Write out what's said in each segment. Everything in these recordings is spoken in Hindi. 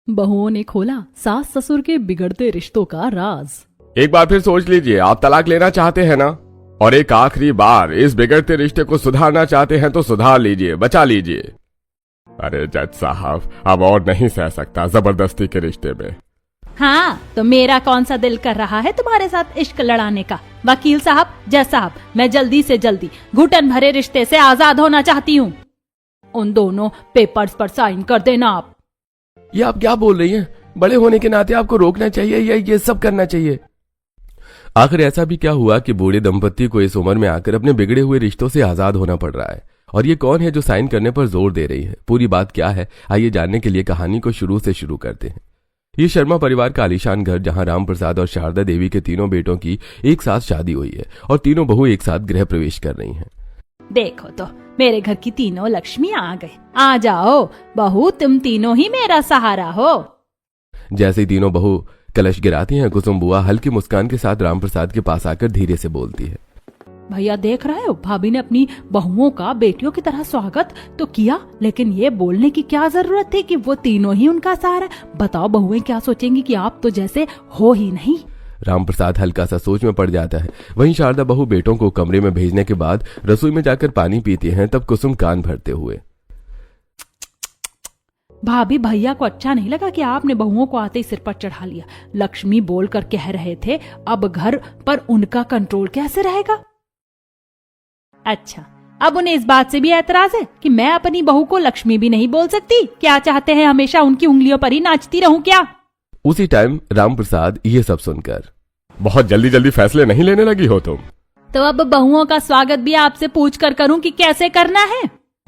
बहुओं ने खोला सास ससुर के बिगड़ते रिश्तों का राज। एक बार फिर सोच लीजिए, आप तलाक लेना चाहते हैं ना, और एक आखिरी बार इस बिगड़ते रिश्ते को सुधारना चाहते हैं तो सुधार लीजिए, बचा लीजिए। अरे जज साहब, अब और नहीं सह सकता जबरदस्ती के रिश्ते में। हाँ, तो मेरा कौन सा दिल कर रहा है तुम्हारे साथ इश्क लड़ाने का। वकील साहब, जज साहब, मैं जल्दी से जल्दी घुटन भरे रिश्ते से आजाद होना चाहती हूँ। उन दोनों पेपर्स पर साइन कर देना आप। ये आप क्या बोल रही हैं? बड़े होने के नाते आपको रोकना चाहिए या ये सब करना चाहिए? आखिर ऐसा भी क्या हुआ कि बूढ़े दंपत्ति को इस उम्र में आकर अपने बिगड़े हुए रिश्तों से आजाद होना पड़ रहा है? और ये कौन है जो साइन करने पर जोर दे रही है? पूरी बात क्या है, आइए जानने के लिए कहानी को शुरू से शुरू करते हैं। ये शर्मा परिवार का आलीशान घर, जहां राम प्रसाद और शारदा देवी के तीनों बेटों की एक साथ शादी हुई है और तीनों बहू एक साथ गृह प्रवेश कर रही हैं। देखो तो मेरे घर की तीनों लक्ष्मी आ गए। आ जाओ बहू, तुम तीनों ही मेरा सहारा हो। जैसे ही तीनों बहू कलश गिराती हैं, कुसुम बुआ हल्की मुस्कान के साथ राम प्रसाद के पास आकर धीरे से बोलती है, भैया देख रहे हो, भाभी ने अपनी बहुओं का बेटियों की तरह स्वागत तो किया, लेकिन ये बोलने की क्या जरूरत थी कि वो तीनों ही उनका सहारा। बताओ बहुएं क्या सोचेंगी कि आप तो जैसे हो ही नहीं। राम प्रसाद हल्का सा सोच में पड़ जाता है। वहीं शारदा बहू बेटों को कमरे में भेजने के बाद रसोई में जाकर पानी पीती हैं, तब कुसुम कान भरते हुए, भाभी भैया को अच्छा नहीं लगा कि आपने बहुओं को आते ही सिर पर चढ़ा लिया। लक्ष्मी बोलकर कह रहे थे, अब घर पर उनका कंट्रोल कैसे रहेगा। अच्छा, अब उन्हें इस बात से भी एतराज है कि मैं अपनी बहू को लक्ष्मी भी नहीं बोल सकती। क्या चाहते हैं, हमेशा उनकी उंगलियों पर ही नाचती रहूं क्या? उसी टाइम राम प्रसाद ये सब सुनकर, बहुत जल्दी जल्दी फैसले नहीं लेने लगी हो तुम? तो अब बहुओं का स्वागत भी आपसे पूछ कर करूं कि कैसे करना है?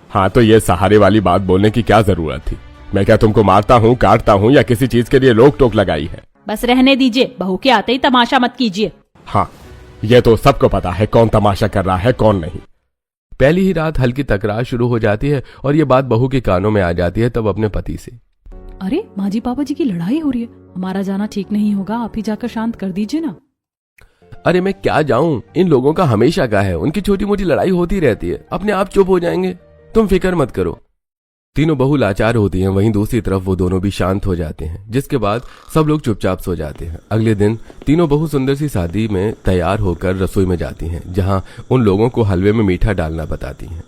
हाँ, तो ये सहारे वाली बात बोलने की क्या जरूरत थी? मैं क्या तुमको मारता हूँ, काटता हूँ या किसी चीज के लिए रोक टोक लगाई है? बस रहने दीजिए, बहू के आते ही तमाशा मत कीजिए। हाँ, ये तो सबको पता है कौन तमाशा कर रहा है कौन नहीं। पहली ही रात हल्की तकरार शुरू हो जाती है और ये बात बहू के कानों में आ जाती है, तब अपने पति से, अरे माँ जी पापा जी की लड़ाई हो रही है, हमारा जाना ठीक नहीं होगा, आप ही जाकर शांत कर दीजिए ना। अरे मैं क्या जाऊं, इन लोगों का हमेशा का है, उनकी छोटी मोटी लड़ाई होती रहती है, अपने आप चुप हो जाएंगे, तुम फिक्र मत करो। तीनों बहू लाचार होती हैं, वहीं दूसरी तरफ वो दोनों भी शांत हो जाते हैं, जिसके बाद सब लोग चुपचाप सो जाते हैं। अगले दिन तीनों बहू सुंदर सी शादी में तैयार होकर रसोई में जाती हैं, जहां उन लोगों को हलवे में मीठा डालना बताती हैं।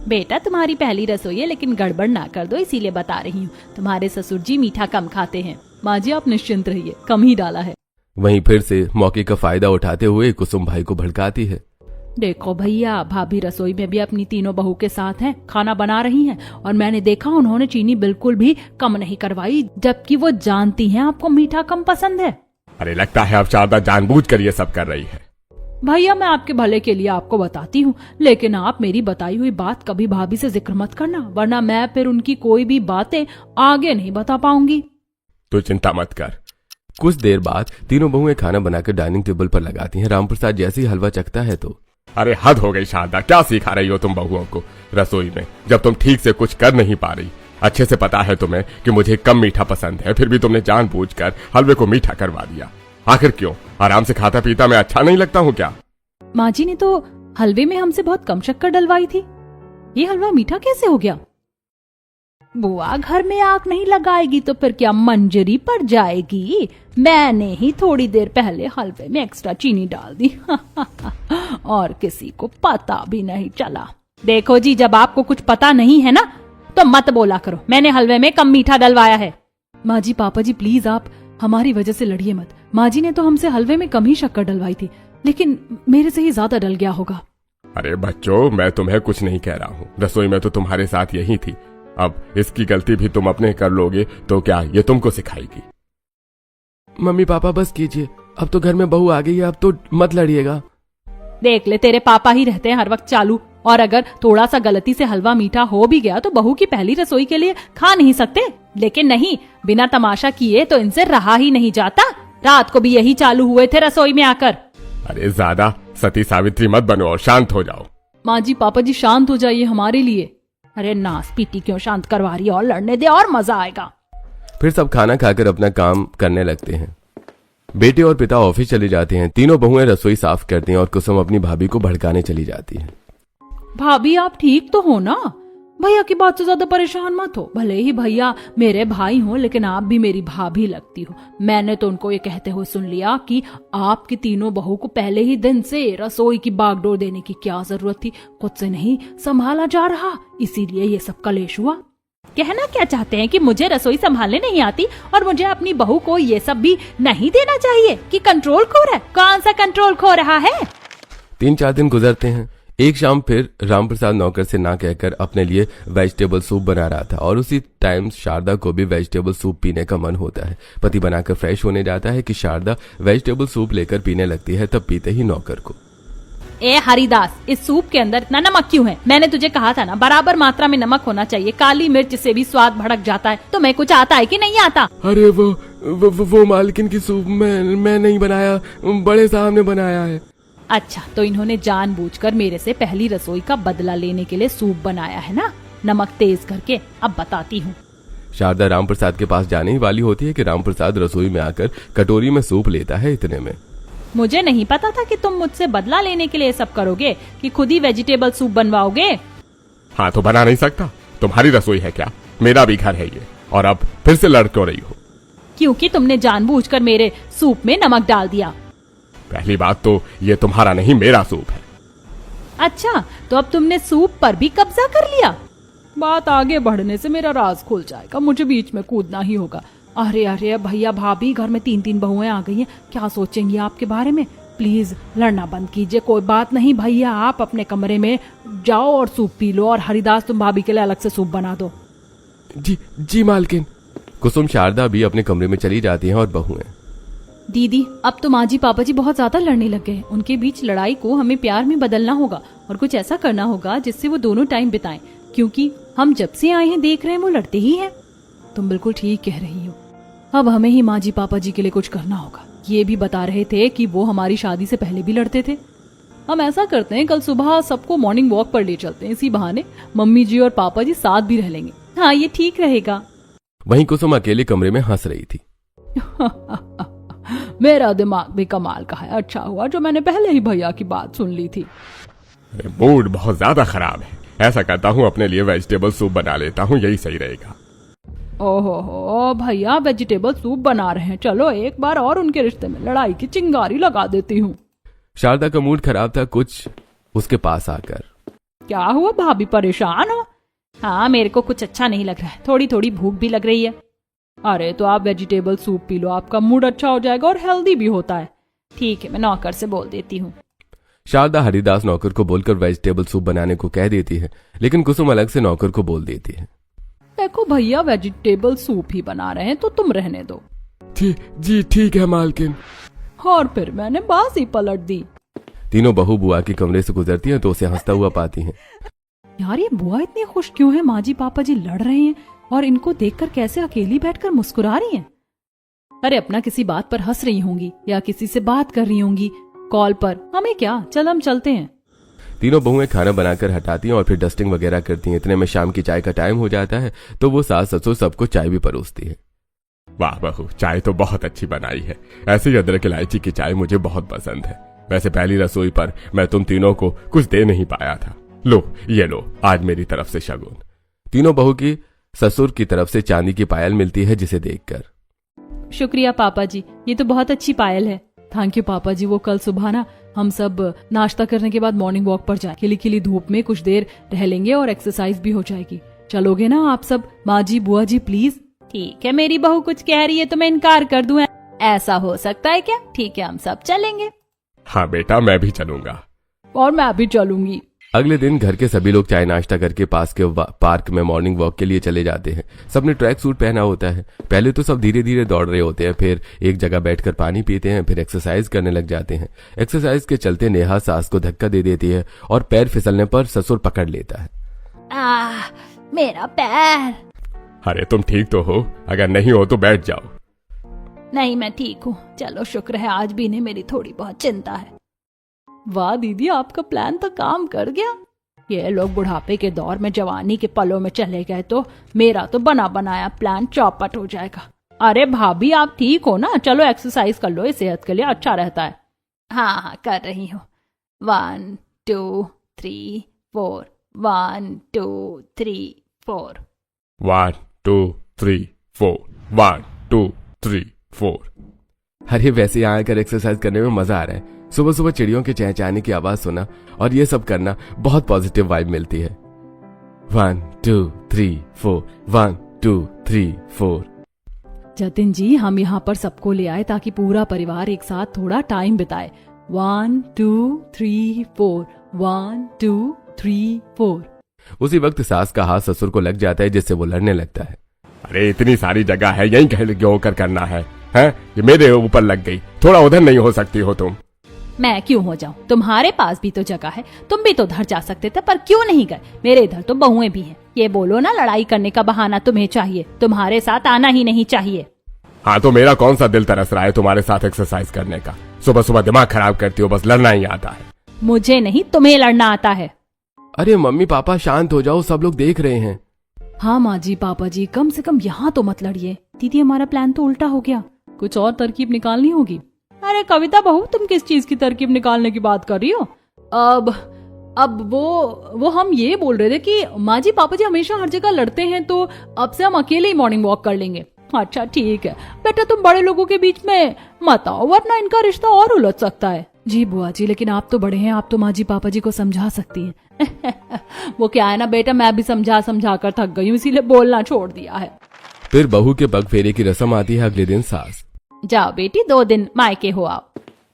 बेटा तुम्हारी पहली रसोई है, लेकिन गड़बड़ ना कर दो, इसीलिए बता रही हूँ। तुम्हारे ससुर जी मीठा कम खाते हैं। माँ जी आप निश्चिंत रहिए, कम ही डाला है। वहीं फिर से मौके का फायदा उठाते हुए कुसुम भाई को भड़काती है, देखो भैया, भाभी रसोई में भी अपनी तीनों बहू के साथ हैं, खाना बना रही हैं, और मैंने देखा उन्होंने चीनी बिल्कुल भी कम नहीं करवाई, जबकि वो जानती हैं आपको मीठा कम पसंद है। अरे लगता है अब शारदा जानबूझकर ये सब कर रही है। भैया मैं आपके भले के लिए आपको बताती हूँ, लेकिन आप मेरी बताई हुई बात कभी भाभी से जिक्र मत करना, वरना मैं फिर उनकी कोई भी बातें आगे नहीं बता पाऊंगी। तो चिंता मत कर। कुछ देर बाद तीनों बहुएं खाना बनाकर डाइनिंग टेबल पर लगाती हैं। रामप्रसाद जैसे ही हलवा चखता है तो, अरे हद हो गई शारदा, क्या सिखा रही हो तुम बहुओं को रसोई में, जब तुम ठीक से कुछ कर नहीं पा रही। अच्छे से पता है तुम्हें कि मुझे कम मीठा पसंद है, फिर भी तुमने जानबूझकर हलवे को मीठा करवा दिया। आखिर क्यों? आराम से खाता पीता मैं अच्छा नहीं लगता हूँ क्या? माँ जी ने तो हलवे में हमसे बहुत कम शक्कर डलवाई थी, ये हलवा मीठा कैसे हो गया? बुआ घर में आग नहीं लगाएगी तो फिर क्या मंजरी पर जाएगी? मैंने ही थोड़ी देर पहले हलवे में एक्स्ट्रा चीनी डाल दी और किसी को पता भी नहीं चला। देखो जी, जब आपको कुछ पता नहीं है ना तो मत बोला करो, मैंने हलवे में कम मीठा डलवाया है। माँ जी पापा जी प्लीज आप हमारी वजह से लड़िए मत। माँ जी ने तो हमसे हलवे में कम ही शक्कर डलवाई थी, लेकिन मेरे से ही ज्यादा डल गया होगा। अरे बच्चों, मैं तुम्हें कुछ नहीं कह रहा हूँ, रसोई में तो तुम्हारे साथ यही थी। अब इसकी गलती भी तुम अपने कर लोगे तो क्या ये तुमको सिखाएगी? मम्मी पापा बस कीजिए, अब तो घर में बहू आ गई है, अब तो मत लड़िएगा। देख ले, तेरे पापा ही रहते हैं हर वक्त चालू, और अगर थोड़ा सा गलती से हलवा मीठा हो भी गया तो बहू की पहली रसोई के लिए खा नहीं सकते। लेकिन नहीं, बिना तमाशा किए तो इनसे रहा ही नहीं जाता। रात को भी यही चालू हुए थे रसोई में आकर। अरे ज्यादा सती सावित्री मत बनो और शांत हो जाओ। माँ जी पापा जी शांत हो जाइए हमारे लिए। अरे नास पीटी क्यों शांत करवा रही है, और लड़ने दे और मजा आएगा। फिर सब खाना खाकर अपना काम करने लगते हैं। बेटे और पिता ऑफिस चले जाते हैं। तीनों बहुएं रसोई साफ करती हैं और कुसुम अपनी भाभी को भड़काने चली जाती है। भाभी आप ठीक तो हो ना? भैया की बात से ज्यादा परेशान मत हो। भले ही भैया मेरे भाई हो, लेकिन आप भी मेरी भाभी लगती हो। मैंने तो उनको ये कहते हुए सुन लिया कि आपकी तीनों बहू को पहले ही दिन से रसोई की बागडोर देने की क्या जरूरत थी, खुद से नहीं संभाला जा रहा, इसीलिए ये सब कलेश हुआ। कहना क्या चाहते हैं कि मुझे रसोई संभालने नहीं आती और मुझे अपनी बहू को ये सब भी नहीं देना चाहिए कि कंट्रोल खो रहा है? कौन सा कंट्रोल खो रहा है? 3-4 दिन गुजरते हैं। एक शाम फिर रामप्रसाद नौकर से ना कहकर अपने लिए वेजिटेबल सूप बना रहा था और उसी टाइम शारदा को भी वेजिटेबल सूप पीने का मन होता है। पति बनाकर फ्रेश होने जाता है कि शारदा वेजिटेबल सूप लेकर पीने लगती है, तब पीते ही नौकर को, ए हरिदास, इस सूप के अंदर इतना नमक क्यों है? मैंने तुझे कहा था ना, बराबर मात्रा में नमक होना चाहिए, काली मिर्च से भी स्वाद भड़क जाता है। तुम्हें कुछ आता है कि नहीं आता? अरे वो मालकिन की सूप मैं नहीं बनाया, बड़े साहब ने बनाया है। अच्छा, तो इन्होंने जानबूझकर मेरे से पहली रसोई का बदला लेने के लिए सूप बनाया है ना, नमक तेज करके। अब बताती हूँ। शारदा रामप्रसाद के पास जाने ही वाली होती है कि रामप्रसाद रसोई में आकर कटोरी में सूप लेता है। इतने में, मुझे नहीं पता था कि तुम मुझसे बदला लेने के लिए सब करोगे, कि खुद ही वेजिटेबल सूप बनवाओगे। हाँ तो बना नहीं सकता, तुम्हारी रसोई है क्या? मेरा भी घर है ये, और अब फिर से लड़ क्यों रही हो? क्योंकि तुमने जानबूझकर मेरे सूप में नमक डाल दिया। पहली बात तो ये तुम्हारा नहीं, मेरा सूप है। अच्छा, तो अब तुमने सूप पर भी कब्जा कर लिया। बात आगे बढ़ने से मेरा राज खुल जाएगा, मुझे बीच में कूदना ही होगा। अरे अरे भैया भाभी, घर में 3-3 बहुएं आ गई हैं, क्या सोचेंगी आपके बारे में? प्लीज लड़ना बंद कीजिए। कोई बात नहीं भैया, आप अपने कमरे में जाओ और सूप पी लो, और हरिदास तुम भाभी के लिए अलग से सूप बना दो। जी मालकिन। कुसुम शारदा भी अपने कमरे में चली जाती हैं और बहुएं, दीदी अब तो माँ जी पापा जी बहुत ज्यादा लड़ने लग गए। उनके बीच लड़ाई को हमें प्यार में बदलना होगा और कुछ ऐसा करना होगा जिससे वो दोनों टाइम बिताएं, क्योंकि हम जब से आए हैं देख रहे हैं वो लड़ते ही हैं। तुम बिल्कुल ठीक कह रही हो। अब हमें ही माँ जी पापा जी के लिए कुछ करना होगा। ये भी बता रहे थे कि वो हमारी शादी से पहले भी लड़ते थे। हम ऐसा करते हैं, कल सुबह सबको मॉर्निंग वॉक पर ले चलते हैं, इसी बहाने मम्मी जी और पापा जी साथ भी रह लेंगे। हाँ, ये ठीक रहेगा। वहीं कुसुम अकेले कमरे में हंस रही थी। मेरा दिमाग भी कमाल का है। अच्छा हुआ जो मैंने पहले ही भैया की बात सुन ली थी। मूड बहुत ज्यादा खराब है, ऐसा करता हूँ अपने लिए वेजिटेबल सूप बना लेता हूँ, यही सही रहेगा। ओहो भैया वेजिटेबल सूप बना रहे हैं, चलो एक बार और उनके रिश्ते में लड़ाई की चिंगारी लगा देती हूँ। शारदा का मूड खराब था कुछ उसके पास आकर। क्या हुआ भाभी, परेशान हो? हाँ, मेरे को कुछ अच्छा नहीं लग रहा है, थोड़ी थोड़ी भूख भी लग रही है। अरे तो आप वेजिटेबल सूप पी लो, आपका मूड अच्छा हो जाएगा और हेल्दी भी होता है। ठीक है, मैं नौकर से बोल देती हूँ। शारदा हरिदास नौकर को बोलकर वेजिटेबल सूप बनाने को कह देती है, लेकिन कुसुम अलग से नौकर को बोल देती है, देखो भैया वेजिटेबल सूप ही बना रहे हैं तो तुम रहने दो। जी ठीक है मालकिन। और फिर मैंने बाजी पलट दी। तीनों बहू बुआ के कमरे से गुजरती हैं तो उसे हंसता हुआ पाती हैं। यार ये बुआ इतनी खुश क्यों है? माँ जी पापा जी लड़ रहे हैं और इनको देखकर कैसे अकेली बैठकर मुस्कुरा रही हैं। अरे अपना किसी बात पर हंस रही होंगी या किसी से बात कर रही होंगी कॉल पर, हमें क्या, चल हम चलते हैं। तीनों बहुएं खाना बनाकर हटाती हैं और फिर डस्टिंग वगैरह करती हैं। इतने में शाम की चाय का टाइम हो जाता है तो वो सास ससुर सबको चाय भी परोसती है। वाह बहू, चाय तो बहुत अच्छी बनाई है। ऐसी अदरक इलायची की चाय मुझे बहुत पसंद है। वैसे पहली रसोई पर मैं तुम तीनों को कुछ दे नहीं पाया था। लो ये लो, आज मेरी तरफ से शगुन। तीनों बहू की ससुर की तरफ से चांदी की पायल मिलती है, जिसे देखकर शुक्रिया पापा जी, ये तो बहुत अच्छी पायल है। थैंक यू पापा जी। वो कल सुबह ना हम सब नाश्ता करने के बाद मॉर्निंग वॉक पर जाए, खिली खिली धूप में कुछ देर रह लेंगे और एक्सरसाइज भी हो जाएगी। चलोगे ना आप सब? माँ जी बुआ जी प्लीज। ठीक है, मेरी बहू कुछ कह रही है तो मैं इनकार कर दूं, ऐसा हो सकता है क्या? ठीक है, हम सब चलेंगे। हाँ बेटा, मैं भी चलूंगा। और मैं भी चलूंगी। अगले दिन घर के सभी लोग चाय नाश्ता करके पास के पार्क में मॉर्निंग वॉक के लिए चले जाते हैं। सबने ट्रैक सूट पहना होता है। पहले तो सब धीरे धीरे दौड़ रहे होते हैं, फिर एक जगह बैठकर पानी पीते हैं, फिर एक्सरसाइज करने लग जाते हैं। एक्सरसाइज के चलते नेहा सास को धक्का दे देती है और पैर फिसलने पर ससुर पकड़ लेता है। मेरा पैर। अरे तुम ठीक तो हो? अगर नहीं हो तो बैठ जाओ। नहीं, मैं ठीक हूँ। चलो शुक्र है आज भी इन्हें मेरी थोड़ी बहुत चिंता है। वाह दीदी, आपका प्लान तो काम कर गया। ये लोग बुढ़ापे के दौर में जवानी के पलों में चले गए तो मेरा तो बना बनाया प्लान चौपट हो जाएगा। अरे भाभी आप ठीक हो ना? चलो एक्सरसाइज कर लो, ये सेहत के लिए अच्छा रहता है। हाँ कर रही हूँ। 1 2 3 4 1 2 3 4। 1 2 3 4 1 2 3 4। अरे वैसे यहाँ आकर एक्सरसाइज करने में मजा आ रहा है। सुबह सुबह चिड़ियों के चहचहाने की आवाज सुना और ये सब करना बहुत पॉजिटिव वाइब मिलती है। 1 2 3 4 1 2 3 4। जतिन जी, हम यहाँ पर सबको ले आए ताकि पूरा परिवार एक साथ थोड़ा टाइम बिताए। 1 2 3 4 1 2 3 4। उसी वक्त सास का हाथ ससुर को लग जाता है, जिससे वो लड़ने लगता है। अरे इतनी सारी जगह है, यहीं कहीं होकर करना है, हैं? ये मेरे ऊपर लग गई, थोड़ा उधर नहीं हो सकती हो तुम? मैं क्यों हो जाऊं? तुम्हारे पास भी तो जगह है, तुम भी तो उधर जा सकते थे, पर क्यों नहीं गए? मेरे इधर तो बहुएं भी हैं। ये बोलो ना, लड़ाई करने का बहाना तुम्हें चाहिए, तुम्हारे साथ आना ही नहीं चाहिए। हाँ तो मेरा कौन सा दिल तरस रहा है तुम्हारे साथ एक्सरसाइज करने का? सुबह सुबह दिमाग खराब करती हो, बस लड़ना ही आता है। मुझे नहीं, तुम्हें लड़ना आता है। अरे मम्मी पापा शांत हो जाओ, सब लोग देख रहे हैं। हाँ माँ जी, पापा जी, कम से कम यहाँ तो मत लड़िए। दीदी, हमारा प्लान तो उल्टा हो गया, कुछ और तरकीब निकालनी होगी। अरे कविता बहू, तुम किस चीज की तरकीब निकालने की बात कर रही हो? अब वो हम ये बोल रहे थे कि माँ जी पापा जी हमेशा हर जगह लड़ते हैं, तो अब से हम अकेले ही मॉर्निंग वॉक कर लेंगे। अच्छा ठीक है बेटा, तुम बड़े लोगों के बीच में मत आओ, वरना इनका रिश्ता और उलझ सकता है। जी बुआ जी, लेकिन आप तो बड़े हैं, आप तो माँ जी पापा जी को समझा सकती हैं। वो क्या है ना बेटा, मैं भी समझा समझा कर थक गई हूँ, इसीलिए बोलना छोड़ दिया है। फिर बहू के पग फेरे की रस्म आती है। अगले दिन सास, जाओ बेटी, 2 दिन मायके हो आओ।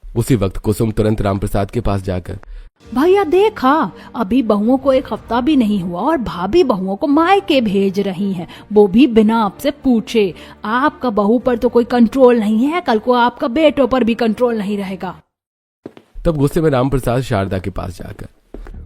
उसी वक्त कुसुम तुरंत रामप्रसाद के पास जाकर, भैया देखा, अभी बहुओं को 1 हफ्ता भी नहीं हुआ और भाभी बहुओं को मायके भेज रही हैं, वो भी बिना आपसे पूछे। आपका बहू पर तो कोई कंट्रोल नहीं है, कल को आपका बेटों पर भी कंट्रोल नहीं रहेगा। तब गुस्से में रामप्रसाद शारदा के पास जाकर,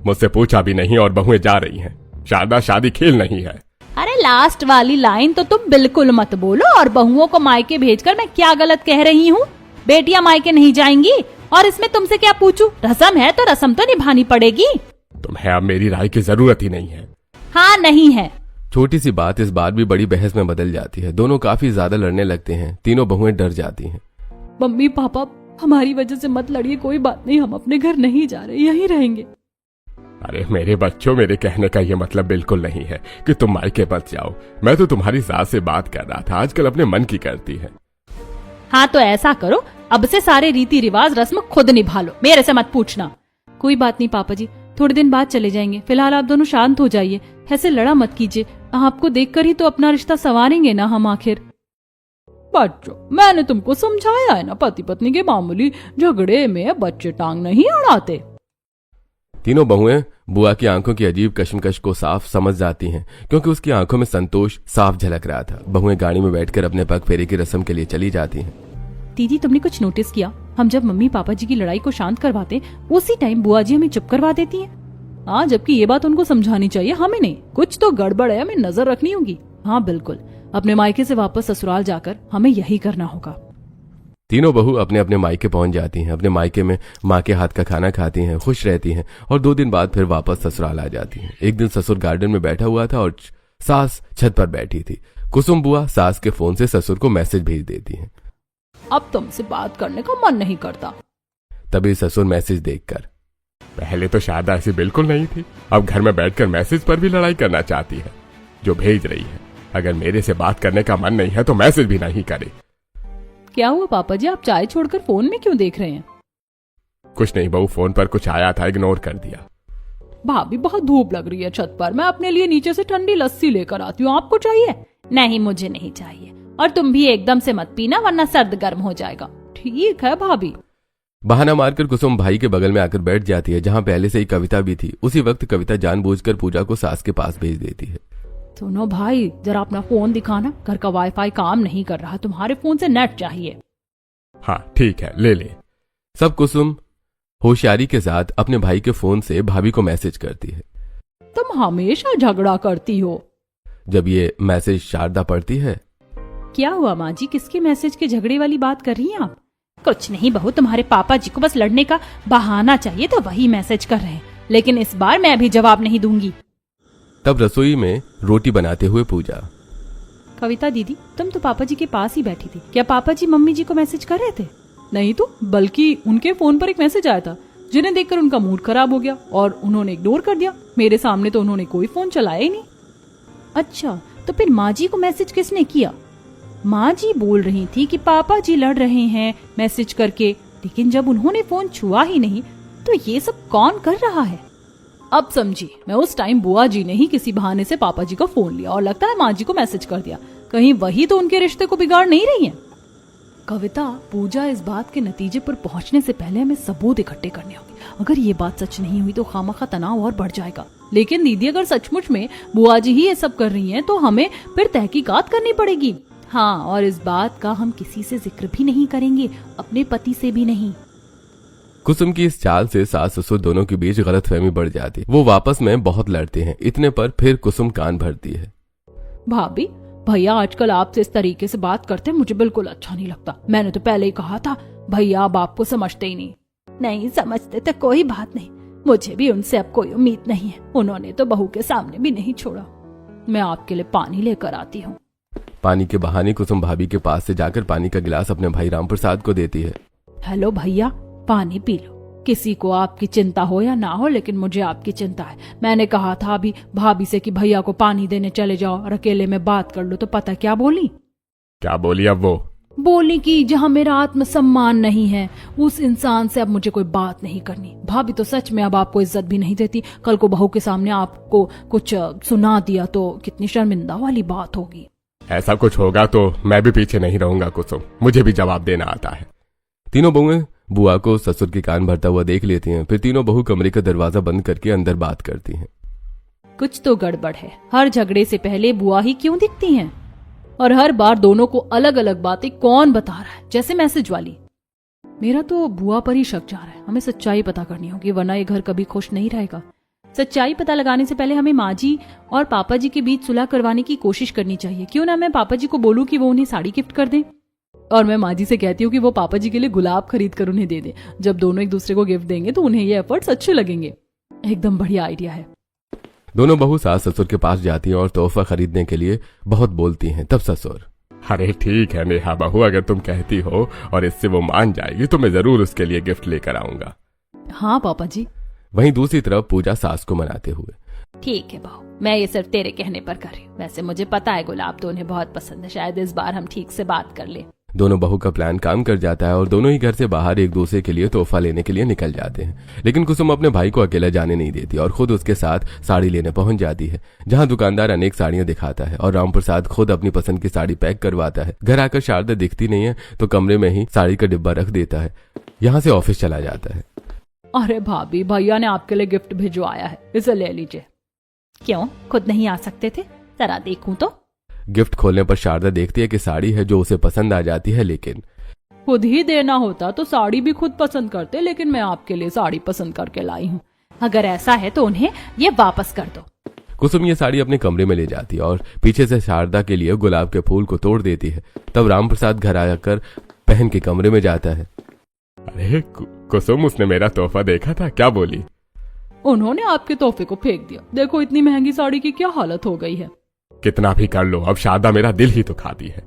मुझसे पूछा भी नहीं और बहुएं जा रही हैं। शारदा, शादी खेल नहीं है। अरे लास्ट वाली लाइन तो तुम बिल्कुल मत बोलो। और बहुओं को मायके भेजकर मैं क्या गलत कह रही हूँ? बेटियां मायके नहीं जाएंगी, और इसमें तुमसे क्या पूछूं? रस्म है तो रस्म तो निभानी पड़ेगी। तुम्हें अब मेरी राय की जरूरत ही नहीं है। हाँ नहीं है। छोटी सी बात इस बार भी बड़ी बहस में बदल जाती है। दोनों काफी ज्यादा लड़ने लगते हैं। तीनों बहुएं डर जाती हैं। मम्मी पापा, हमारी वजह से मत लड़िए, कोई बात नहीं, हम अपने घर नहीं जा रहे, यहीं रहेंगे। अरे मेरे बच्चों, मेरे कहने का ये मतलब बिल्कुल नहीं है कि तुम मायके मत जाओ। मैं तो तुम्हारी सास से बात कर रहा था, आजकल अपने मन की करती है। हाँ तो ऐसा करो, अब से सारे रीति रिवाज रस्म खुद निभा लो, मेरे से मत पूछना। कोई बात नहीं पापा जी, थोड़े दिन बाद चले जाएंगे, फिलहाल आप दोनों शांत हो जाइए, ऐसे लड़ा मत कीजिए। आपको देखकर ही तो अपना रिश्ता संवारेंगे ना हम आखिर। बच्चों, मैंने तुमको समझाया है ना, पति पत्नी के मामूली झगड़े में बच्चे टांग नहीं अड़ाते। तीनों बहुएं बुआ की आंखों की अजीब कश्मकश को साफ समझ जाती हैं, क्योंकि उसकी आंखों में संतोष साफ झलक रहा था। बहुएं गाड़ी में बैठकर अपने पग फेरे की रस्म के लिए चली जाती हैं। दीदी, तुमने कुछ नोटिस किया? हम जब मम्मी पापा जी की लड़ाई को शांत करवाते, उसी टाइम बुआ जी हमें चुप करवा देती हैं। हाँ, जबकि ये बात उनको समझानी चाहिए, हमें नहीं। कुछ तो गड़बड़ है, हमें नजर रखनी होगी। हाँ बिल्कुल, अपने मायके से वापस ससुराल जाकर हमें यही करना होगा। तीनों बहू अपने अपने मायके पहुंच जाती हैं। अपने मायके में माँ के हाथ का खाना खाती हैं, खुश रहती हैं और 2 दिन बाद फिर वापस ससुराल आ जाती हैं। एक दिन ससुर गार्डन में बैठा हुआ था और सास छत पर बैठी थी। कुसुम बुआ सास के फोन से ससुर को मैसेज भेज देती हैं, अब तुमसे बात करने का मन नहीं करता। तभी ससुर मैसेज देखकर, पहले तो शारदा ऐसी बिल्कुल नहीं थी, अब घर में बैठकर मैसेज पर भी लड़ाई करना चाहती है। जो भेज रही है, अगर मेरे से बात करने का मन नहीं है तो मैसेज भी नहीं करे। क्या हुआ पापा जी, आप चाय छोड़कर फोन में क्यों देख रहे हैं? कुछ नहीं बहू, फोन पर कुछ आया था, इग्नोर कर दिया। भाभी, बहुत धूप लग रही है छत पर, मैं अपने लिए नीचे से ठंडी लस्सी लेकर आती हूँ, आपको चाहिए? नहीं, मुझे नहीं चाहिए, और तुम भी एकदम से मत पीना वरना सर्द गर्म हो जाएगा। ठीक है भाभी। बहाना मारकर कुसुम भाई के बगल में आकर बैठ जाती है, जहाँ पहले से ही कविता भी थी। उसी वक्त कविता जानबूझकर पूजा को सास के पास भेज देती है। सुनो भाई, जरा अपना फोन दिखाना, घर का वाईफाई काम नहीं कर रहा, तुम्हारे फोन से नेट चाहिए। हाँ ठीक है, ले ले। सब कुसुम होशियारी के साथ अपने भाई के फोन से भाभी को मैसेज करती है। तुम हमेशा झगड़ा करती हो। जब ये मैसेज शारदा पढ़ती है, क्या हुआ माँ जी, किसके मैसेज के झगड़े वाली बात कर रही हैं आप? कुछ नहीं बहू, तुम्हारे पापा जी को बस लड़ने का बहाना चाहिए तो वही मैसेज कर रहे हैं, लेकिन इस बार मैं भी जवाब नहीं दूंगी। तब रसोई में रोटी बनाते हुए पूजा, कविता दीदी, तुम तो पापा जी के पास ही बैठी थी, क्या पापा जी मम्मी जी को मैसेज कर रहे थे? नहीं तो, बल्कि उनके फोन पर एक मैसेज आया था जिन्हें देखकर उनका मूड खराब हो गया और उन्होंने इग्नोर कर दिया। मेरे सामने तो उन्होंने कोई फोन चलाया ही नहीं। अच्छा, तो फिर माँ जी को मैसेज किसने किया? माँ जी बोल रही थी कि पापा जी लड़ रहे हैं मैसेज करके, लेकिन जब उन्होंने फोन छुआ ही नहीं तो ये सब कौन कर रहा है? अब समझी, मैं उस टाइम बुआ जी ने ही किसी बहाने से पापा जी का फोन लिया और लगता है माँ जी को मैसेज कर दिया। कहीं वही तो उनके रिश्ते को बिगाड़ नहीं रही है। कविता, पूजा इस बात के नतीजे पर पहुंचने से पहले हमें सबूत इकट्ठे करने होंगे। अगर ये बात सच नहीं हुई तो खामखा तनाव और बढ़ जाएगा। लेकिन दीदी, अगर सचमुच में बुआ जी ही ये सब कर रही हैं तो हमें फिर तहकीकात करनी पड़ेगी। हाँ, और इस बात का हम किसी से जिक्र भी नहीं करेंगे, अपने पति से भी नहीं। कुसुम की इस चाल से सास ससुर दोनों के बीच गलतफहमी बढ़ जाती। वो आपस में बहुत लड़ते हैं। इतने पर फिर कुसुम कान भरती है। भाभी, भैया आजकल आपसे इस तरीके से बात करते मुझे बिल्कुल अच्छा नहीं लगता। मैंने तो पहले ही कहा था, भैया अब आपको समझते ही नहीं। नहीं समझते तो कोई बात नहीं, मुझे भी उनसे अब कोई उम्मीद नहीं है। उन्होंने तो बहू के सामने भी नहीं छोड़ा। मैं आपके लिए पानी लेकर आती हूँ। पानी के बहाने कुसुम भाभी के पास से जाकर पानी का गिलास अपने भाई राम प्रसाद को देती है। हेलो भैया, पानी पी लो। किसी को आपकी चिंता हो या ना हो, लेकिन मुझे आपकी चिंता है। मैंने कहा था अभी भाभी से कि भैया को पानी देने चले जाओ और अकेले में बात कर लो, तो पता क्या बोली? क्या बोली अब वो? बोली कि जहाँ मेरा आत्मसम्मान नहीं है उस इंसान से अब मुझे कोई बात नहीं करनी। भाभी तो सच में अब आपको इज्जत भी नहीं देती। कल को बहू के सामने आपको कुछ सुना दिया तो कितनी शर्मिंदा वाली बात होगी। ऐसा कुछ होगा तो मैं भी पीछे नहीं रहूंगा कुसुम, मुझे भी जवाब देना आता है। तीनों बहुएं बुआ को ससुर के कान भरता हुआ देख लेती हैं। फिर तीनों बहू कमरे का दरवाजा बंद करके अंदर बात करती हैं। कुछ तो गड़बड़ है। हर झगड़े से पहले बुआ ही क्यों दिखती हैं? और हर बार दोनों को अलग अलग बातें कौन बता रहा है, जैसे मैसेज वाली। मेरा तो बुआ पर ही शक जा रहा है। हमें सच्चाई पता करनी होगी, वरना ये घर कभी खुश नहीं रहेगा। सच्चाई पता लगाने से पहले हमें माँ जी और पापा जी के बीच सुलह करवाने की कोशिश करनी चाहिए। क्यों ना मैं पापा जी को बोलूं कि वो उन्हें साड़ी गिफ्ट कर दें, और मैं माँ जी से कहती हूँ कि वो पापा जी के लिए गुलाब खरीद कर उन्हें दे दे। जब दोनों एक दूसरे को गिफ्ट देंगे तो उन्हें ये एफर्ट्स अच्छे लगेंगे। एकदम बढ़िया आइडिया है। दोनों बहू सास ससुर के पास जाती हैं और तोहफा खरीदने के लिए बहुत बोलती हैं। तब ससुर, अरे ठीक है नेहा बहू, अगर तुम कहती हो और इससे वो मान जाएगी तो मैं जरूर उसके लिए गिफ्ट लेकर आऊंगा। हाँ पापा जी। वहीं दूसरी तरफ पूजा सास को मनाते हुए, ठीक है बहू, मैं ये सिर्फ तेरे कहने पर कर रही हूँ। वैसे मुझे पता है गुलाब तो उन्हें बहुत पसंद है। शायद इस बार हम ठीक से बात कर ले। दोनों बहू का प्लान काम कर जाता है और दोनों ही घर से बाहर एक दूसरे के लिए तोहफा लेने के लिए निकल जाते हैं। लेकिन कुसुम अपने भाई को अकेला जाने नहीं देती और खुद उसके साथ साड़ी लेने पहुंच जाती है, जहां दुकानदार अनेक साड़ियां दिखाता है और राम प्रसाद खुद अपनी पसंद की साड़ी पैक करवाता है। घर आकर शारदा दिखती नहीं है तो कमरे में ही साड़ी का डिब्बा रख देता है। यहाँ से ऑफिस चला जाता है। अरे भाभी, भैया ने आपके लिए गिफ्ट भिजवाया है, इसे ले लीजिए। क्यों, खुद नहीं आ सकते थे? जरा देखूं तो। गिफ्ट खोलने पर शारदा देखती है कि साड़ी है जो उसे पसंद आ जाती है, लेकिन खुद ही देना होता तो साड़ी भी खुद पसंद करते, लेकिन मैं आपके लिए साड़ी पसंद करके लाई हूँ। अगर ऐसा है तो उन्हें ये वापस कर दो। कुसुम ये साड़ी अपने कमरे में ले जाती है और पीछे से शारदा के लिए गुलाब के फूल को तोड़ देती है। तब राम प्रसाद घर आकर बहन के कमरे में जाता है। अरे कुसुम, उसने मेरा तोहफा देखा था, क्या बोली? उन्होंने आपके तोहफे को फेंक दिया। देखो इतनी महंगी साड़ी की क्या हालत हो गई है। कितना भी कर लो, अब शारदा मेरा दिल ही तो खाती है।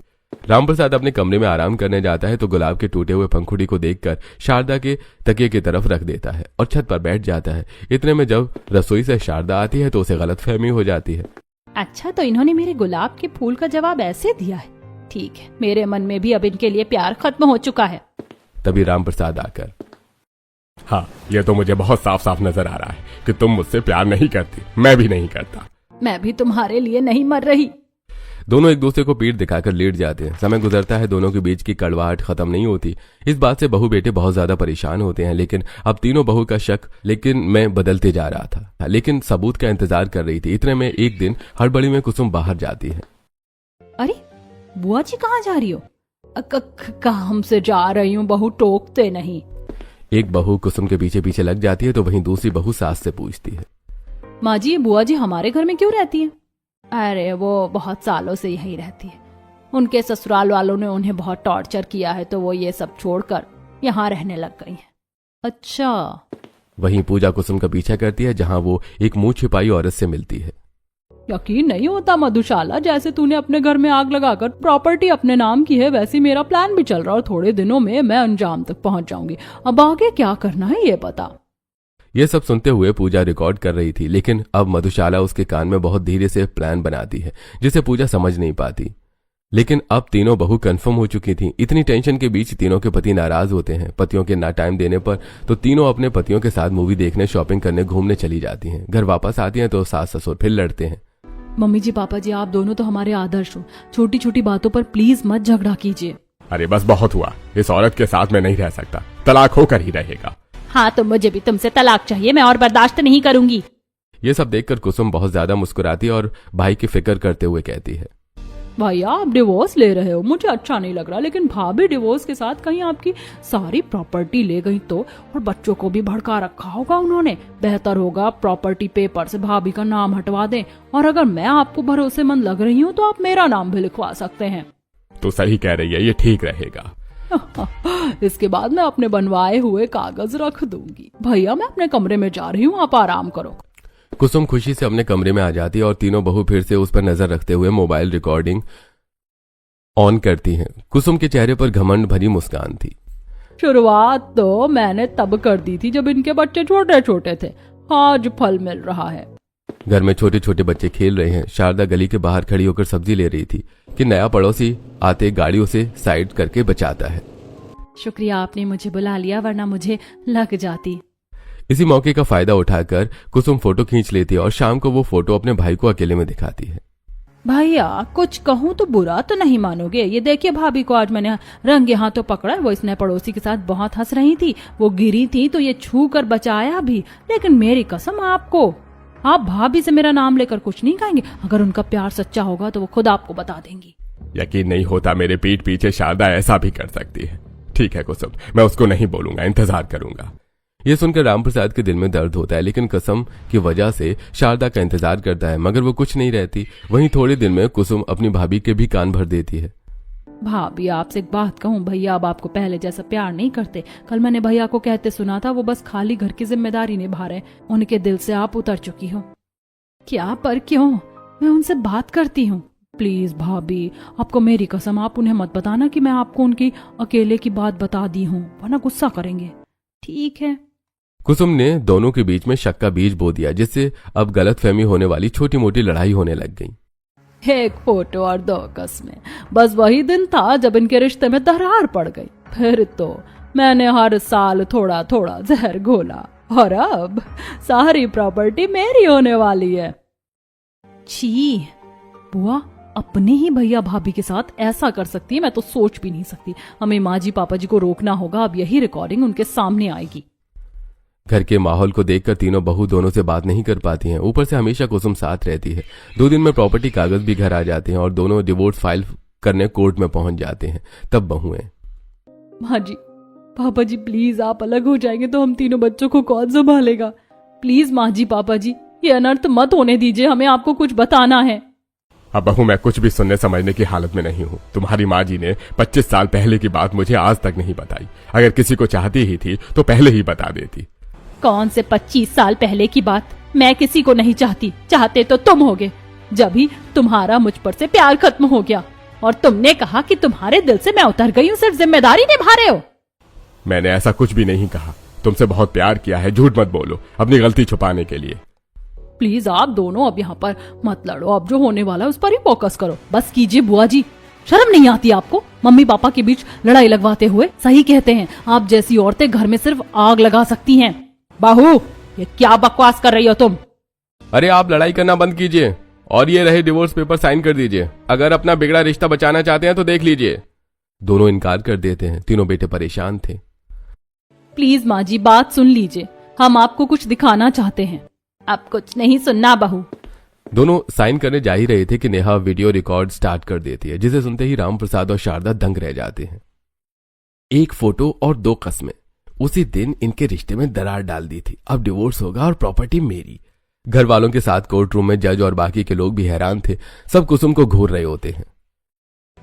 राम प्रसाद अपने कमरे में आराम करने जाता है तो गुलाब के टूटे हुए पंखुड़ी को देखकर शारदा के तकिए की तरफ रख देता है और छत पर बैठ जाता है। इतने में जब रसोई से शारदा आती है तो उसे गलतफहमी हो जाती है। अच्छा, तो इन्होंने मेरे गुलाब के फूल का जवाब ऐसे दिया है। ठीक है, मेरे मन में भी अब इनके लिए प्यार खत्म हो चुका है। तभी राम प्रसाद आकर, हाँ, ये तो मुझे बहुत साफ साफ नजर आ रहा है कि तुम मुझसे प्यार नहीं करती, मैं भी नहीं करता। मैं भी तुम्हारे लिए नहीं मर रही। दोनों एक दूसरे को पीठ दिखाकर लेट जाते हैं। समय गुजरता है, दोनों के बीच की कड़वाहट खत्म नहीं होती। इस बात से बहू बेटे बहुत ज्यादा परेशान होते हैं। लेकिन अब तीनों बहू का शक मैं बदलते जा रहा था, लेकिन सबूत का इंतजार कर रही थी। इतने में एक दिन हड़बड़ी में कुसुम बाहर जाती है। अरे बुआ जी, कहाँ जा रही हो? काम से जा रही हूँ बहू, टोकते नहीं। एक बहू कुसुम के पीछे पीछे लग जाती है तो वहीं दूसरी बहू सास से पूछती है, माँ जी, बुआ जी हमारे घर में क्यों रहती है? अरे वो बहुत सालों से यहीं रहती है। उनके ससुराल वालों ने उन्हें बहुत टॉर्चर किया है तो वो ये सब छोड़कर यहाँ रहने लग गई हैं। अच्छा। वहीं पूजा कुसुम का पीछा करती है, जहाँ वो एक मुंह छिपाई औरत से मिलती है। यकीन नहीं होता मधुशाला, जैसे तूने अपने घर में आग लगाकर प्रॉपर्टी अपने नाम की है, वैसे मेरा प्लान भी चल रहा है और थोड़े दिनों में मैं अंजाम तक पहुंच जाऊंगी। अब आगे क्या करना है ये बता। ये सब सुनते हुए पूजा रिकॉर्ड कर रही थी, लेकिन अब मधुशाला उसके कान में बहुत धीरे से प्लान बनाती है जिसे पूजा समझ नहीं पाती। लेकिन अब तीनों बहू कंफर्म हो चुकी थी। इतनी टेंशन के बीच तीनों के पति नाराज होते हैं। पतियों के ना टाइम देने पर तो तीनों अपने पतियों के साथ मूवी देखने, शॉपिंग करने, घूमने चली जाती हैं। घर वापस आती हैं तो सास ससुर फिर लड़ते हैं। मम्मी जी, पापा जी, आप दोनों तो हमारे आदर्श हो। छोटी छोटी बातों पर प्लीज मत झगड़ा कीजिए। अरे बस बहुत हुआ, इस औरत के साथ मैं नहीं रह सकता, तलाक होकर ही रहेगा। हाँ, तो मुझे भी तुमसे तलाक चाहिए, मैं और बर्दाश्त नहीं करूंगी। ये सब देखकर कुसुम बहुत ज्यादा मुस्कुराती है और भाई की फिक्र करते हुए कहती है, भैया आप डिवोर्स ले रहे हो, मुझे अच्छा नहीं लग रहा, लेकिन भाभी डिवोर्स के साथ कहीं आपकी सारी प्रॉपर्टी ले गई तो, और बच्चों को भी भड़का रखा होगा उन्होंने। बेहतर होगा प्रॉपर्टी पेपर से भाभी का नाम हटवा दें, और अगर मैं आपको भरोसेमंद लग रही हूँ तो आप मेरा नाम भी लिखवा सकते हैं। तो सही कह रही है, ये ठीक रहेगा। इसके बाद मैं अपने बनवाए हुए कागज रख दूंगी। भैया मैं अपने कमरे में जा रही हूँ, आप आराम करो। कुसुम खुशी से अपने कमरे में आ जाती है और तीनों बहू फिर से उस पर नजर रखते हुए मोबाइल रिकॉर्डिंग ऑन करती हैं। कुसुम के चेहरे पर घमंड भरी मुस्कान थी। शुरुआत तो मैंने तब कर दी थी जब इनके बच्चे छोटे छोटे थे, आज फल मिल रहा है। घर में छोटे छोटे बच्चे खेल रहे हैं। शारदा गली के बाहर खड़ी होकर सब्जी ले रही थी कि नया पड़ोसी आते गाड़ियों से साइड करके बचाता है। शुक्रिया, आपने मुझे बुला लिया, वरना मुझे लग जाती। इसी मौके का फायदा उठाकर कुसुम फोटो खींच लेती है और शाम को वो फोटो अपने भाई को अकेले में दिखाती है। भैया कुछ कहूँ तो बुरा तो नहीं मानोगे, ये देखिए भाभी को आज मैंने रंगे हाथों पकड़ा। वो इसने पड़ोसी के साथ बहुत हंस रही थी, वो गिरी थी तो ये छू कर बचाया भी। लेकिन मेरी कसम आपको, आप भाभी से मेरा नाम लेकर कुछ नहीं कहेंगे। अगर उनका प्यार सच्चा होगा तो वो खुद आपको बता देंगी। यकीन नहीं होता मेरे पीठ पीछे शारदा ऐसा भी कर सकती है। ठीक है कुसुम, मैं उसको नहीं बोलूंगा, इंतजार करूंगा। ये सुनकर रामप्रसाद के दिल में दर्द होता है, लेकिन कसम की वजह से शारदा का इंतजार करता है, मगर वो कुछ नहीं रहती। वहीं थोड़े दिन में कुसुम अपनी भाभी के भी कान भर देती है। भाभी आपसे एक बात कहूँ, भैया अब आपको पहले जैसा प्यार नहीं करते। कल मैंने भैया को कहते सुना था, वो बस खाली घर की जिम्मेदारी निभा रहे, उनके दिल से आप उतर चुकी हो। क्या पर क्यों, मैं उनसे बात करती हूँ। प्लीज भाभी, आपको मेरी कसम, आप उन्हें मत बताना कि मैं आपको उनकी अकेले की बात बता दी हूँ, वरना गुस्सा करेंगे। ठीक है। कुसुम ने दोनों के बीच में शक का बीज बो दिया, जिससे अब गलतफहमी होने वाली छोटी मोटी लड़ाई होने लग गई। एक फोटो और 2 कस्में, बस वही दिन था जब इनके रिश्ते में दरार पड़ गई। फिर तो मैंने हर साल थोड़ा थोड़ा जहर घोला, और अब सारी प्रॉपर्टी मेरी होने वाली है। छी, बुआ अपने ही भैया भाभी के साथ ऐसा कर सकती है, मैं तो सोच भी नहीं सकती। हमें माँ जी पापा जी को रोकना होगा, अब यही रिकॉर्डिंग उनके सामने आएगी। घर के माहौल को देखकर तीनों बहू दोनों से बात नहीं कर पाती हैं। ऊपर से हमेशा कुसुम साथ रहती है। 2 दिन में प्रॉपर्टी कागज भी घर आ जाते हैं और दोनों डिवोर्स फाइल करने कोर्ट में पहुंच जाते हैं। तब बहुएं, माँ जी पापा जी प्लीज, आप अलग हो जाएंगे तो हम तीनों बच्चों को कौन संभालेगा। प्लीज माँ जी पापा जी, ये अनर्थ मत होने दीजिए, हमें आपको कुछ बताना है। अब बहू मैं कुछ भी सुनने समझने की हालत में नहीं हूँ। तुम्हारी माँ जी ने 25 साल पहले की बात मुझे आज तक नहीं बताई। अगर किसी को चाहती ही थी तो पहले ही बता देती। कौन से 25 साल पहले की बात? मैं किसी को नहीं चाहती, चाहते तो तुम होगे। जब ही तुम्हारा मुझ पर से प्यार खत्म हो गया और तुमने कहा कि तुम्हारे दिल से मैं उतर गई हूँ, सिर्फ जिम्मेदारी निभा रहे हो। मैंने ऐसा कुछ भी नहीं कहा। तुमसे बहुत प्यार किया है, झूठ मत बोलो अपनी गलती छुपाने के लिए। प्लीज आप दोनों अब यहाँ पर मत लड़ो, अब जो होने वाला है उस पर ही फोकस करो। बस कीजिए बुआ जी, शर्म नहीं आती आपको मम्मी पापा के बीच लड़ाई लगवाते हुए? सही कहते हैं, आप जैसी औरतें घर में सिर्फ आग लगा सकती हैं। बहू ये क्या बकवास कर रही हो तुम? अरे आप लड़ाई करना बंद कीजिए और ये रहे डिवोर्स पेपर साइन कर दीजिए। अगर अपना बिगड़ा रिश्ता बचाना चाहते हैं तो देख लीजिए। दोनों इनकार कर देते हैं। तीनों बेटे परेशान थे। प्लीज माँ जी बात सुन लीजिए, हम आपको कुछ दिखाना चाहते हैं। अब कुछ नहीं सुनना बहू। दोनों साइन करने जा ही रहे थे कि नेहा वीडियो रिकॉर्ड स्टार्ट कर देती है, जिसे सुनते ही रामप्रसाद और शारदा दंग रह जाते हैं। 1 फोटो और 2 कस्में, उसी दिन इनके रिश्ते में दरार डाल दी थी। अब डिवोर्स होगा और प्रॉपर्टी मेरी। घर वालों के साथ कोर्ट रूम में जज और बाकी के लोग भी हैरान थे। सब कुसुम को घूर रहे होते हैं।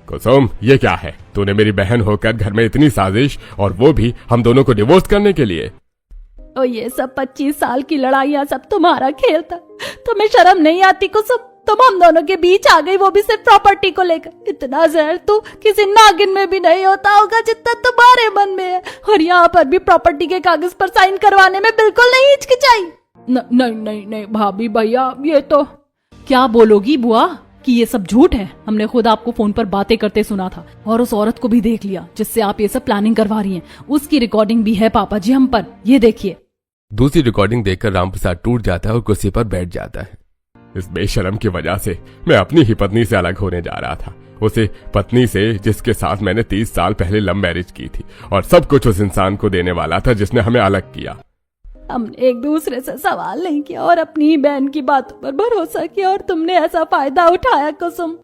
कुसुम ये क्या है? तूने मेरी बहन होकर घर में इतनी साजिश, और वो भी हम दोनों को डिवोर्स करने के लिए। और ये सब 25 साल की लड़ाइयां सब तुम्हारा खेल था, तुम्हें शर्म नहीं आती कुसुम? तुम हम दोनों के बीच आ गई, वो भी सिर्फ प्रॉपर्टी को लेकर। इतना जहर तो किसी नागिन में भी नहीं होता होगा जितना तुम्हारे मन में है। और यहाँ पर भी प्रॉपर्टी के कागज पर साइन करवाने में बिल्कुल नहीं हिचकिचाई। नहीं नहीं नहीं भाभी भैया, ये तो क्या बोलोगी बुआ कि ये सब झूठ है। हमने खुद आपको फोन पर बातें करते सुना था और उस औरत को भी देख लिया जिससे आप ये सब प्लानिंग करवा रही हैं। उसकी रिकॉर्डिंग भी है पापा जी हम पर, ये देखिए। दूसरी रिकॉर्डिंग देखकर रामप्रसाद टूट जाता है और कुर्सी पर बैठ जाता है। इस बेशरम की वजह से मैं अपनी ही पत्नी से अलग होने जा रहा था, उसे पत्नी से जिसके साथ मैंने 30 साल पहले लव मैरिज की थी, और सब कुछ उस इंसान को देने वाला था जिसने हमें अलग किया। हमने एक दूसरे से सवाल नहीं किया और अपनी ही बहन की बातों पर भरोसा किया, और तुमने ऐसा फायदा उठाया कुसुम।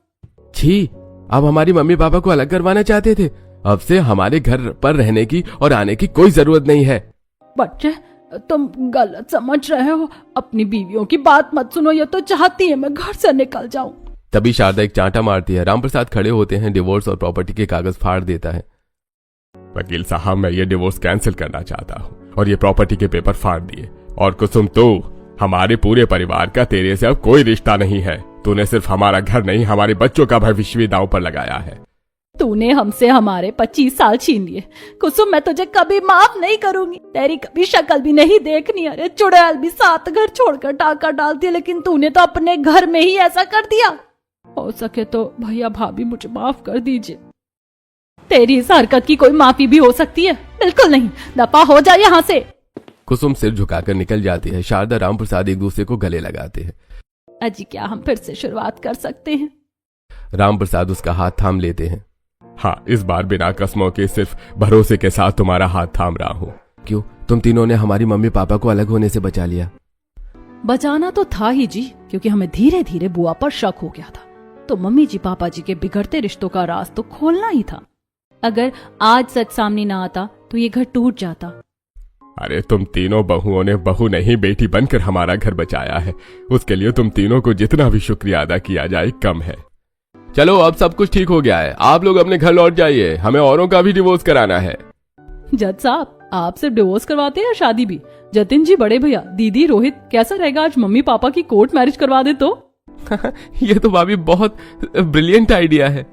छी, अब हमारी मम्मी पापा को अलग करवाना चाहते थे। अब से हमारे घर पर रहने की और आने की कोई जरूरत नहीं है। बच्चे, तुम गलत समझ रहे हो। अपनी बीवियों की बात मत सुनो, ये तो चाहती है मैं घर से निकल जाऊं। तभी शारदा एक चांटा मारती है। रामप्रसाद खड़े होते हैं, डिवोर्स और प्रॉपर्टी के कागज फाड़ देता है। वकील साहब, मैं ये डिवोर्स कैंसिल करना चाहता हूँ और ये प्रॉपर्टी के पेपर फाड़ दिए। और कुसुम, तो हमारे पूरे परिवार का तेरे से अब कोई रिश्ता नहीं है। तूने सिर्फ हमारा घर नहीं, हमारे बच्चों का भविष्य भी दांव पर लगाया है। तूने हमसे हमारे 25 साल छीन लिए। कुसुम, मैं तुझे कभी माफ नहीं करूंगी। तेरी कभी शक्ल भी नहीं देखनी। अरे चुड़ैल भी 7 घर छोड़कर टाका डालती है, लेकिन तूने तो अपने घर में ही ऐसा कर दिया। हो सके तो भैया भाभी मुझे माफ कर दीजिए। तेरी इस हरकत की कोई माफी भी हो सकती है? बिल्कुल नहीं। दफा हो जा यहाँ से। कुसुम सिर झुकाकर निकल जाती है। शारदा रामप्रसाद एक दूसरे को गले लगाते हैं। अजी, क्या हम फिर से शुरुआत कर सकते हैं? रामप्रसाद उसका हाथ थाम लेते हैं। हाँ, इस बार बिना कसमों के सिर्फ भरोसे के साथ तुम्हारा हाथ थाम रहा हूँ। क्यों? तुम तीनों ने हमारी मम्मी पापा को अलग होने से बचा लिया। बचाना तो था ही जी, क्योंकि हमें धीरे धीरे बुआ पर शक हो गया था। तो मम्मी जी पापा जी के बिगड़ते रिश्तों का राज तो खोलना ही था। अगर आज सच सामने ना आता तो ये घर टूट जाता। अरे तुम तीनों बहुओं ने बहू नहीं बेटी बनकर हमारा घर बचाया है। उसके लिए तुम तीनों को जितना भी शुक्रिया अदा किया जाए कम है। चलो, अब सब कुछ ठीक हो गया है। आप लोग अपने घर लौट जाइए। हमें औरों का भी डिवोर्स कराना है। जज साहब, आप सिर्फ डिवोर्स करवाते हैं या शादी भी? जतिन जी, बड़े भैया, दीदी, रोहित, कैसा रहेगा आज मम्मी पापा की कोर्ट मैरिज करवा दे तो? ये तो भाभी बहुत ब्रिलियंट आइडिया है।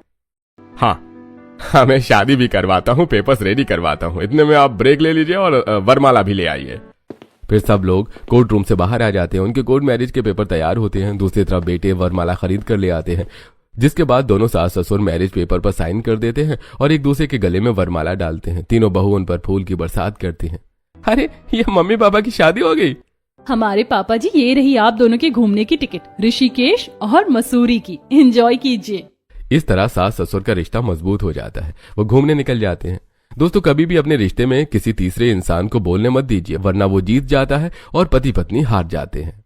हाँ, मैं शादी भी करवाता हूँ, पेपर्स रेडी करवाता हूँ। इतने में आप ब्रेक ले लीजिए और वरमाला भी ले आइए। फिर सब लोग कोर्ट रूम से बाहर आ जाते हैं। उनके कोर्ट मैरिज के पेपर तैयार होते हैं। दूसरी तरफ बेटे वरमाला खरीद कर ले आते हैं, जिसके बाद दोनों सास ससुर मैरिज पेपर पर साइन कर देते हैं और एक दूसरे के गले में वरमाला डालते हैं। तीनों बहू उन पर फूल की बरसात करती हैं। अरे, ये मम्मी पापा की शादी हो गई। हमारे पापा जी, ये रही आप दोनों के घूमने की टिकट, ऋषिकेश और मसूरी की। एंजॉय कीजिए। इस तरह सास ससुर का रिश्ता मजबूत हो जाता है। वो घूमने निकल जाते हैं। दोस्तों, कभी भी अपने रिश्ते में किसी तीसरे इंसान को बोलने मत दीजिए, वरना वो जीत जाता है और पति पत्नी हार जाते हैं।